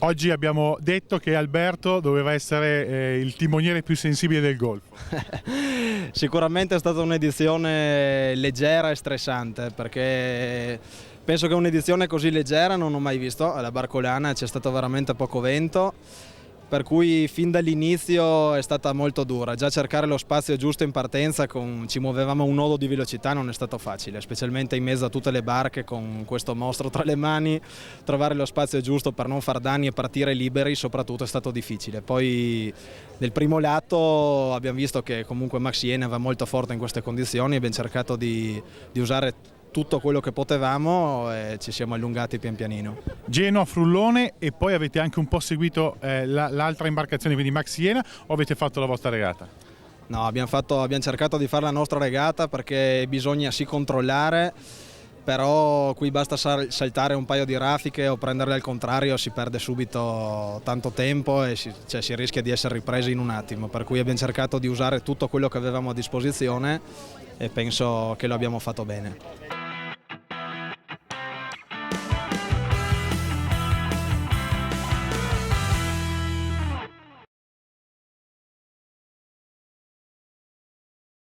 Oggi abbiamo detto che Alberto doveva essere il timoniere più sensibile del golfo. Sicuramente è stata un'edizione leggera e stressante, perché penso che un'edizione così leggera non ho mai visto. Alla Barcolana c'è stato veramente poco vento, per cui fin dall'inizio è stata molto dura. Già cercare lo spazio giusto in partenza, ci muovevamo a un nodo di velocità, non è stato facile, specialmente in mezzo a tutte le barche con questo mostro tra le mani. Trovare lo spazio giusto per non far danni e partire liberi soprattutto è stato difficile. Poi nel primo lato abbiamo visto che comunque Max Jene va molto forte in queste condizioni e abbiamo cercato di usare tutto quello che potevamo e ci siamo allungati pian pianino. Genoa, Frullone, e poi avete anche un po' seguito l'altra imbarcazione, quindi Max Jena, o avete fatto la vostra regata? No, abbiamo cercato di fare la nostra regata, perché bisogna sì controllare, però qui basta saltare un paio di raffiche o prenderle al contrario, si perde subito tanto tempo e si rischia di essere ripresi in un attimo, per cui abbiamo cercato di usare tutto quello che avevamo a disposizione e penso che lo abbiamo fatto bene.